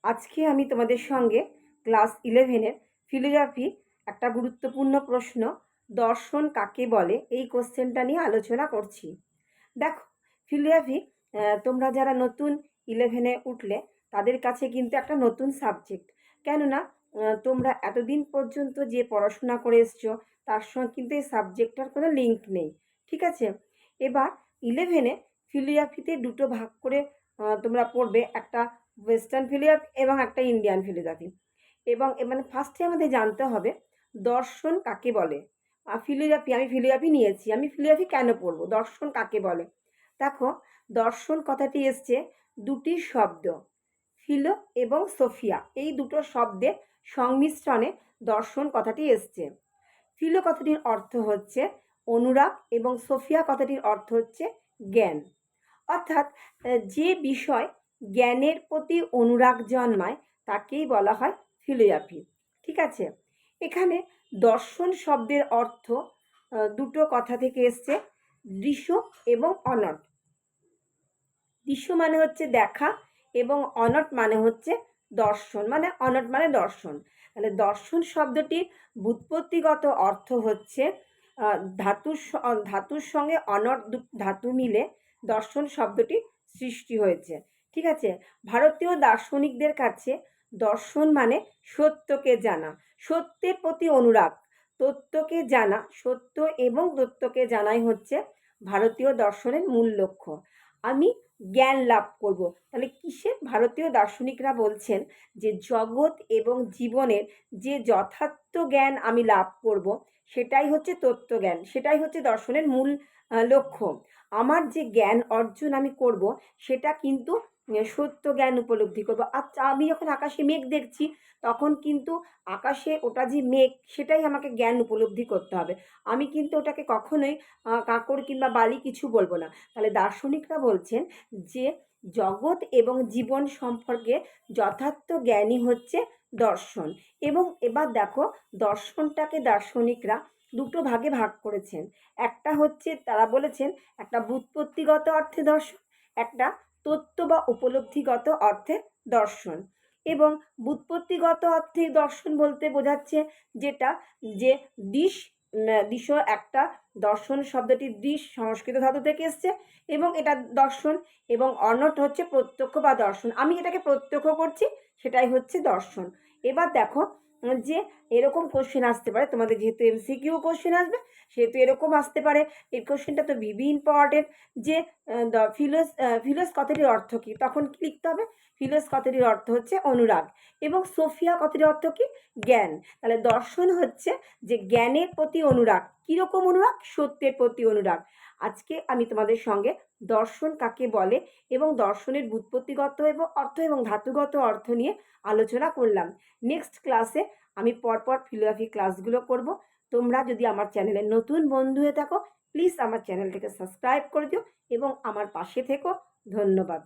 আজকে আমি তোমাদের সঙ্গে ক্লাস 11-এর ফিলোজফি একটা গুরুত্বপূর্ণ প্রশ্ন, দর্শন কাকে বলে, এই কোশ্চেনটা নিয়ে আলোচনা করছি। দেখো, ফিলোজফি তোমরা যারা নতুন 11-এ উঠলে তাদের কাছে কিন্তু একটা নতুন সাবজেক্ট। কেননা তোমরা এতদিন পর্যন্ত যে পড়াশোনা করে এসছো তার সঙ্গে কিন্তু এই সাবজেক্টটার কোনো লিঙ্ক নেই। ঠিক আছে? এবার 11-এ ফিলোজফিতে দুটো ভাগ করে তোমরা পড়বে, একটা ওয়েস্টার্ন ফিলোজফি এবং একটা ইন্ডিয়ান ফিলোজফি। এবং মানে ফার্স্টে আমাদের জানতে হবে দর্শন কাকে বলে। আমি ফিলোজফি নিয়েছি, আমি ফিলোজফি কেন পড়বো, দর্শন কাকে বলে। দেখো, দর্শন কথাটি এসছে দুটি শব্দ, ফিলো এবং সোফিয়া, এই দুটো শব্দের সংমিশ্রণে দর্শন কথাটি এসছে। ফিলো কথাটির অর্থ হচ্ছে অনুরাগ এবং সোফিয়া কথাটির অর্থ হচ্ছে জ্ঞান। অর্থাৎ যে বিষয় জ্ঞানের প্রতি অনুরাগ জন্মায় তাকেই বলা হয় ফিলোজফি। ঠিক আছে? এখানে দর্শন শব্দের অর্থ দুটো কথা থেকে এসছে, দৃশ্য এবং অনট। দৃশ্য মানে হচ্ছে দেখা এবং অনট মানে হচ্ছে দর্শন, মানে অনট মানে দর্শন। তাহলে দর্শন শব্দটির ব্যুৎপত্তিগত অর্থ হচ্ছে ধাতুর সঙ্গে অনট ধাতু মিলে দর্শন শব্দটি সৃষ্টি হয়েছে। ঠিক আছে? ভারতীয় দার্শনিকদের কাছে দর্শন মানে সত্যকে জানা, সত্যের প্রতি অনুরাগ, তত্ত্বকে জানা। সত্য এবং তত্ত্বকে জানাই হচ্ছে ভারতীয় দর্শনের মূল লক্ষ্য। আমি জ্ঞান লাভ করব, তাহলে কিসের? ভারতীয় দার্শনিকরা বলছেন যে জগৎ এবং জীবনের যে যথার্থ জ্ঞান আমি লাভ করব সেটাই হচ্ছে তত্ত্বজ্ঞান, সেটাই হচ্ছে দর্শনের মূল লক্ষ্য। আমার যে জ্ঞান অর্জন আমি করব সেটা কিন্তু সত্য জ্ঞান উপলব্ধি করবো। আচ্ছা, আমি যখন আকাশে মেঘ দেখছি তখন কিন্তু আকাশে ওটা যে মেঘ সেটাই আমাকে জ্ঞান উপলব্ধি করতে হবে। আমি কিন্তু ওটাকে কখনোই কাঁকড় কিংবা বালি কিছু বলবো না। তাহলে দার্শনিকরা বলছেন যে জগৎ এবং জীবন সম্পর্কে যথার্থ জ্ঞানই হচ্ছে দর্শন। এবং এবার দেখো, দর্শনটাকে দার্শনিকরা দুটো ভাগে ভাগ করেছেন। একটা হচ্ছে তারা বলেছেন একটা ব্যুৎপত্তিগত অর্থে দর্শন, একটা তত্ত্ব বা উপলব্ধিগত অর্থে দর্শন। এবং ব্যুৎপত্তিগত অর্থে দর্শন বলতে বোঝাচ্ছে যেটা যে দিশ একটা, দর্শন শব্দটি দিশ সংস্কৃত ধাতু থেকে এসছে এবং এটা দর্শন। এবং অনট হচ্ছে প্রত্যক্ষ বা দর্শন, আমি এটাকে প্রত্যক্ষ করছি সেটাই হচ্ছে দর্শন। এবার দেখো যে এরকম কোশ্চেন আসতে পারে তোমাদের, যেহেতু এমসিকিউ কোশ্চেন আসবে সেহেতু এরকম আসতে পারে। এই কোশ্চেনটা তো খুবই ইম্পর্টেন্ট যে ফিলোস কথাটির অর্থ কী, তখন কি লিখতে হবে? ফিলোস কথাটির অর্থ হচ্ছে অনুরাগ এবং সোফিয়া কথাটির অর্থ কি? জ্ঞান। তাহলে দর্শন হচ্ছে যে জ্ঞানের প্রতি অনুরাগ। কীরকম অনুরাগ? সত্যের প্রতি অনুরাগ। আজকে আমি তোমাদের সঙ্গে দর্শন কাকে বলে এবং দর্শনের ব্যুৎপত্তিগত এবং ধাতুগত অর্থ নিয়ে আলোচনা করলাম। নেক্সট ক্লাসে আমি পরপর ফিলোজফি ক্লাসগুলো করব। তোমরা যদি আমার চ্যানেলে নতুন বন্ধু হয়ে থাকো প্লিজ আমার চ্যানেলটিকে সাবস্ক্রাইব করে দিও এবং আমার পাশে থেকো। ধন্যবাদ।